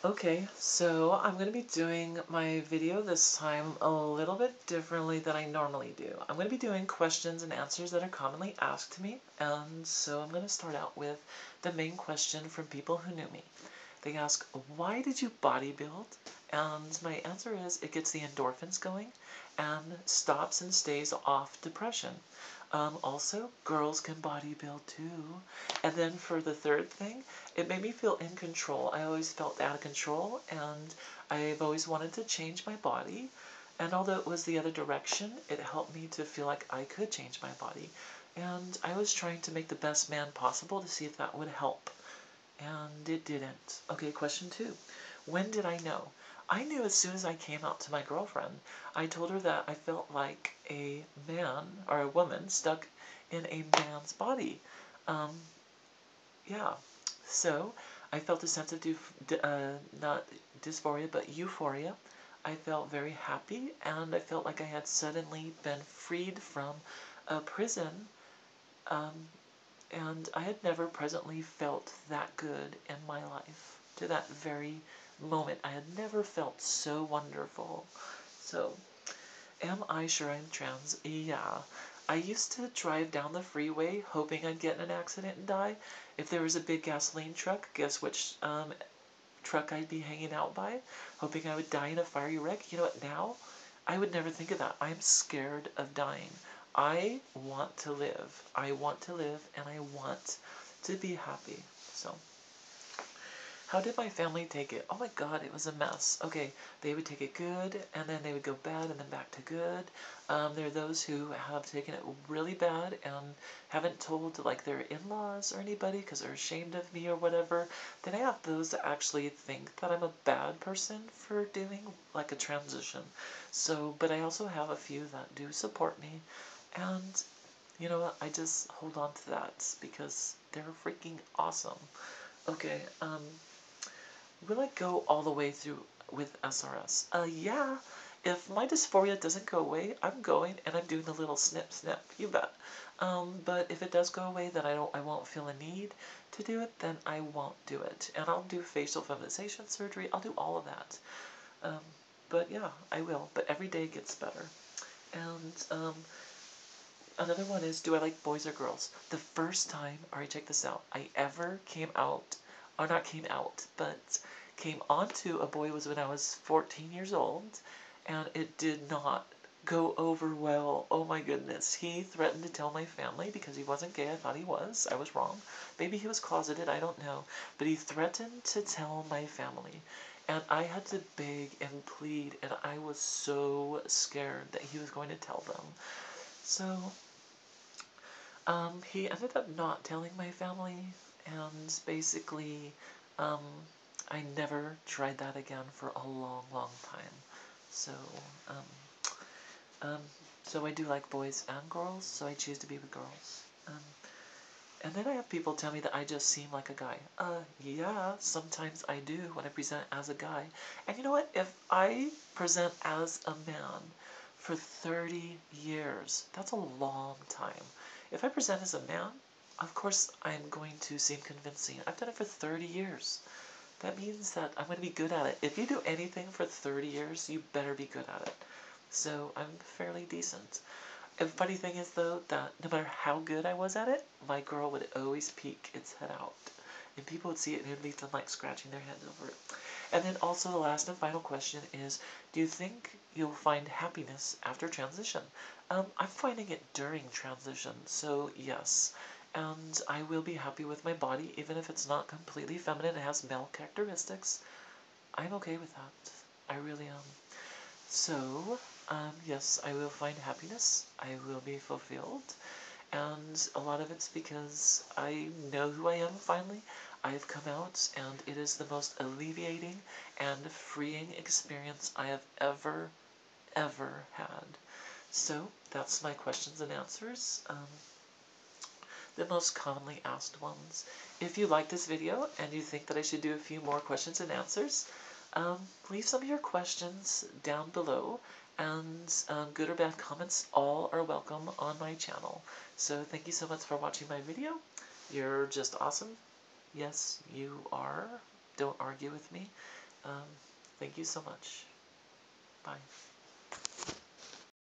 Okay, so I'm going to be doing my video this time a little bit differently than I normally do. I'm going to be doing questions and answers that are commonly asked to me, and so I'm going to start out with the main question from people who knew me. They ask, why did you bodybuild? And my answer is, it gets the endorphins going and stops and stays off depression. Also, girls can bodybuild too. And then for the third thing, it made me feel in control. I always felt out of control, and I've always wanted to change my body. And although it was the other direction, it helped me to feel like I could change my body. And I was trying to make the best man possible to see if that would help. And it didn't. Okay, question 2. When did I know? I knew as soon as I came out to my girlfriend. I told her that I felt like a man or a woman stuck in a man's body. Um, yeah. So I felt a sense of not dysphoria, but euphoria. I felt very happy, and I felt like I had suddenly been freed from a prison. Um, and I had never presently felt that good in my life. To that very moment, I had never felt so wonderful. So, am I sure I'm trans? Yeah. I used to drive down the freeway hoping I'd get in an accident and die. If there was a big gasoline truck, guess which truck I'd be hanging out by? Hoping I would die in a fiery wreck. You know what, now? I would never think of that. I'm scared of dying. I want to live. I want to live, and I want to be happy. So, how did my family take it? Oh my god, it was a mess. Okay, they would take it good, and then they would go bad, and then back to good. There are those who have taken it really bad and haven't told like their in-laws or anybody because they're ashamed of me or whatever. Then I have those that actually think that I'm a bad person for doing like a transition. So, but I also have a few that do support me, and you know what? I just hold on to that because they're freaking awesome. Okay, will I go all the way through with SRS? Yeah. If my dysphoria doesn't go away, I'm going and I'm doing the little snip snip. You bet. But if it does go away, then I won't feel a need to do it. Then I won't do it, and I'll do facial feminization surgery. I'll do all of that. Um, but yeah, I will. But every day gets better. And another one is, do I like boys or girls? The first time, alright, check this out, I ever came out, or not came out, but came onto a boy was when I was 14 years old, and it did not go over well. Oh my goodness. He threatened to tell my family because he wasn't gay. I thought he was. I was wrong. Maybe he was closeted. I don't know. But he threatened to tell my family. And I had to beg and plead, and I was so scared that he was going to tell them. So he ended up not telling my family, and basically, um, I never tried that again for a long, long time. So, um, so I do like boys and girls, so I choose to be with girls. And then I have people tell me that I just seem like a guy. Yeah, sometimes I do when I present as a guy. And you know what? If I present as a man for 30 years, that's a long time. If I present as a man, of course I'm going to seem convincing. I've done it for 30 years. That means that I'm going to be good at it. If you do anything for 30 years, you better be good at it. So I'm fairly decent. The funny thing is, though, that no matter how good I was at it, my girl would always peek its head out. And people would see it and it would leave them, like, scratching their heads over it. And then also the last and final question is, do you think you'll find happiness after transition? I'm finding it during transition, so yes. And I will be happy with my body, even if it's not completely feminine, it has male characteristics. I'm okay with that. I really am. So, yes, I will find happiness. I will be fulfilled. And a lot of it's because I know who I am finally. I've come out, and it is the most alleviating and freeing experience I have ever had. So, that's my questions and answers. The most commonly asked ones. If you like this video and you think that I should do a few more questions and answers, leave some of your questions down below, and good or bad comments all are welcome on my channel. So thank you so much for watching my video. You're just awesome. Yes, you are. Don't argue with me. Um, Thank you so much. Bye.